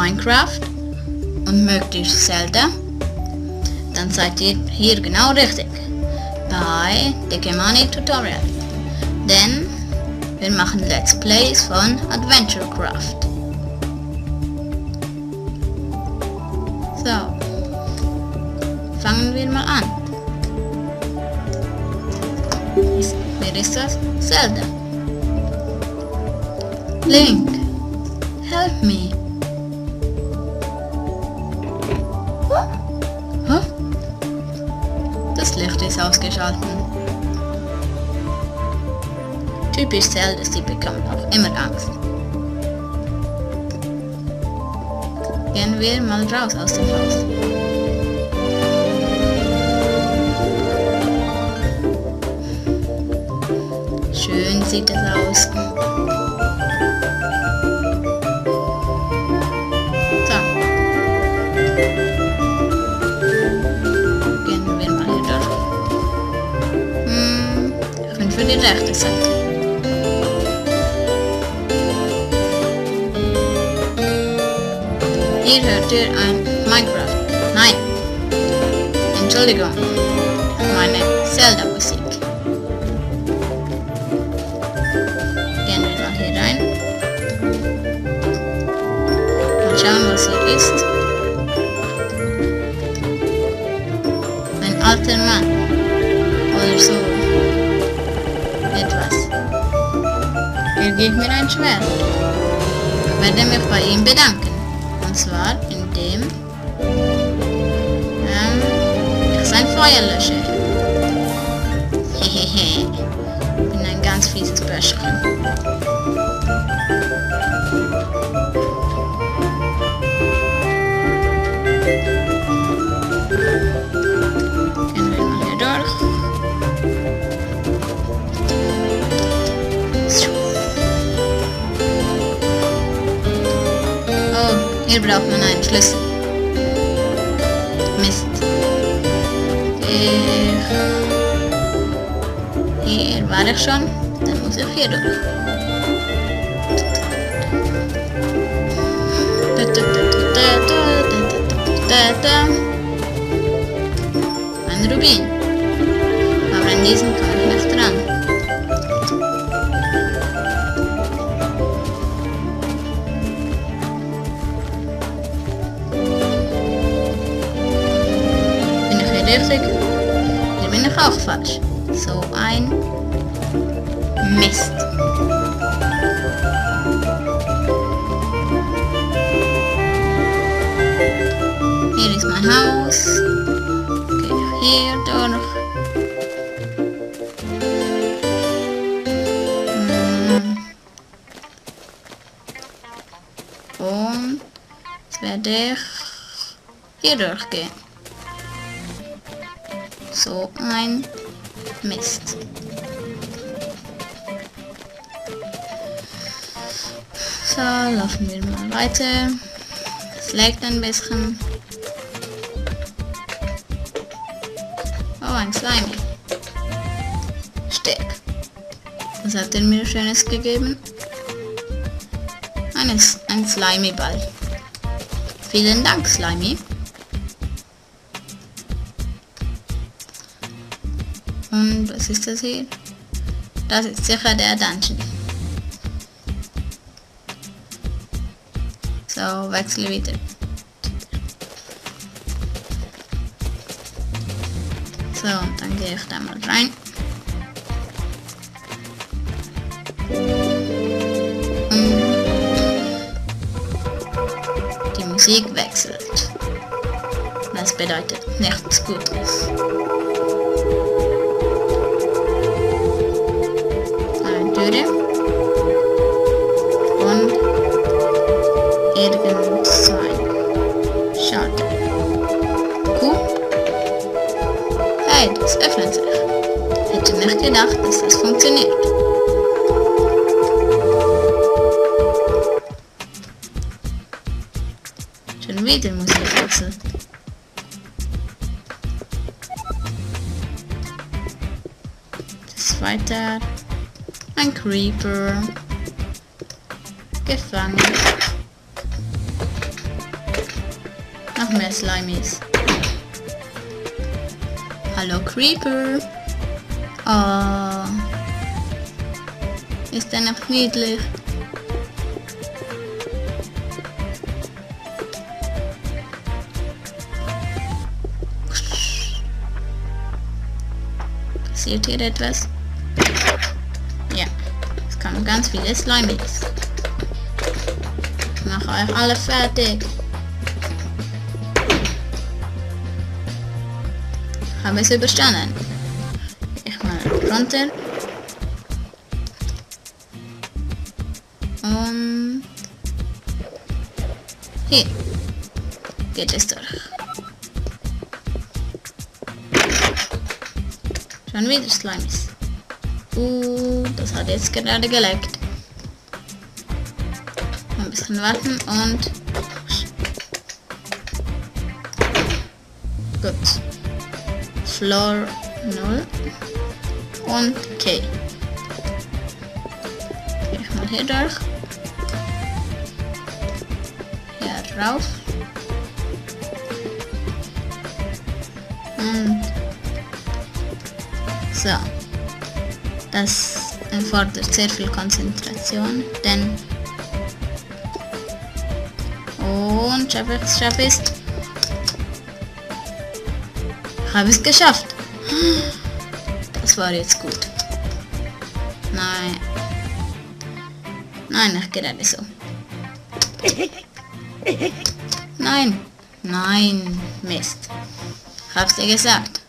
Minecraft und mögt ihr Zelda, dann seid ihr hier genau richtig bei Dekemani Tutorial, denn wir machen Let's Plays von Adventurecraft. So, fangen wir mal an. Wer ist das? Zelda. Link, help me. Huh? Das Licht ist ausgeschaltet. Typisch Zelda, sie bekommt auch immer Angst. Gehen wir mal raus aus dem Haus. Schön sieht es aus. So. Gehen wir mal hier durch. Ich bin für die rechte Seite. Hier hört ihr ein Minecraft. Nein. Entschuldigung. Meine Zelda-Musik. Gehen wir mal hier rein. Mal schauen, was hier ist. Ein alter Mann. Oder so. Etwas. Er gibt mir ein Schwert. Ich werde mich bei ihm bedanken. Und zwar indem ich sein Feuer lösche. Hehehe. Ich bin ein ganz fieses Böschchen. Gehen wir mal hier durch. Hier braucht man einen Schlüssel. Mist. Hier war ich schon. Dann muss ich hier durch. Ein Rubin. Aber an diesen komme ich nicht dran. Richtig, hier bin ich auch falsch. So ein Mist. Hier ist mein Haus. Gehe ich hier durch. Und jetzt werde ich hier durchgehen. So ein Mist. So, laufen wir mal weiter. Es leckt ein bisschen. Oh, ein Slimy. Stark. Was hat er mir Schönes gegeben? Ein Slimy-Ball. Vielen Dank, Slimy. Und was ist das hier? Das ist sicher der Dungeon. So, wechsle wieder. So, und dann gehe ich da mal rein. Und die Musik wechselt. Das bedeutet nichts Gutes. Und irgend so ein Schalter. Cool. Hey, das öffnet sich. Hätte nicht gedacht, dass das funktioniert. Schon wieder Musik wechseln. Das weiter. Ein Creeper. Gefangen. Noch mehr Slimies. Hallo Creeper. Oh. Ist der noch niedlich? Passiert hier etwas? Ja. Es kommen ganz viele Slimies. Ich mache euch alle fertig. Habe es überstanden. Ich mal runter. Und hier geht es durch. Schon wieder Slimes. Das hat jetzt gerade geleckt. Ein bisschen warten und gut. Floor 0 und K. Ich mal hier durch. Hier rauf. Und so. Das erfordert sehr viel Konzentration, denn und schaffe ich. Habe es geschafft. Das war jetzt gut. Nein. Nein, nicht gerade so. Nein. Nein. Mist. Hab's dir gesagt.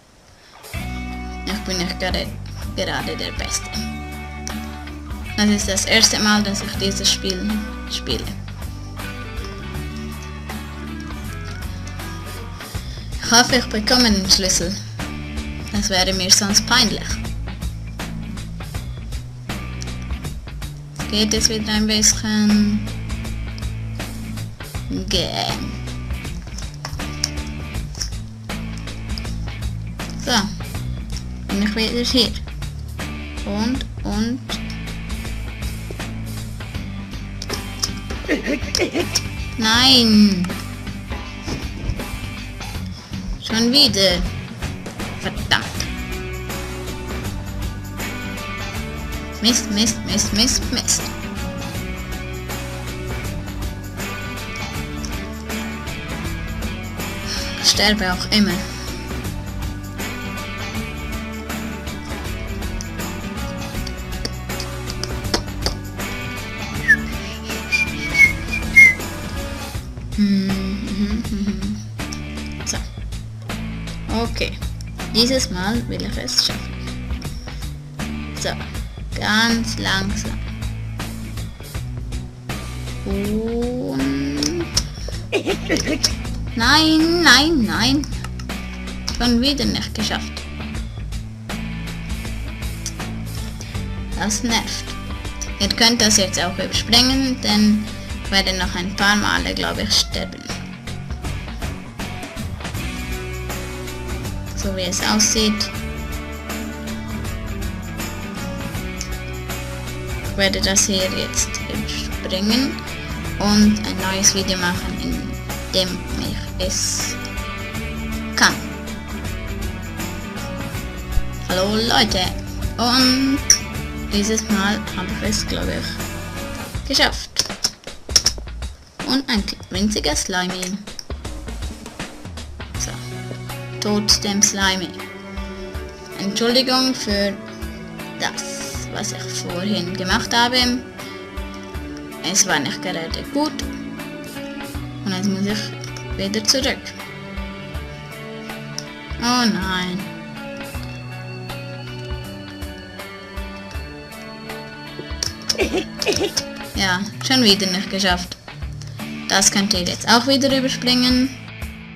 Ich bin nicht gerade der Beste. Das ist das erste Mal, dass ich dieses Spiel spiele. Ich hoffe, ich bekomme den Schlüssel. Das wäre mir sonst peinlich. Es geht jetzt wieder ein bisschen. So. Bin ich wieder hier. Und. Nein! Schon wieder. Verdammt. Mist. Ich sterbe auch immer. So. Okay. Dieses Mal will ich es schaffen. So. Ganz langsam. Und... Nein. Schon wieder nicht geschafft. Das nervt. Ihr könnt das jetzt auch überspringen, denn ich werde noch ein paar Male, glaube ich, sterben. So wie es aussieht. Ich werde das hier jetzt überspringen und ein neues Video machen, in dem ich es kann. Hallo Leute, und dieses Mal habe ich es, glaube ich, geschafft. Und ein winziger Slimy. So, tot dem Slimy. Entschuldigung für das, was ich vorhin gemacht habe. Es war nicht gerade gut. Und jetzt muss ich wieder zurück. Oh nein. Ja, schon wieder nicht geschafft. Das könnt ihr jetzt auch wieder überspringen.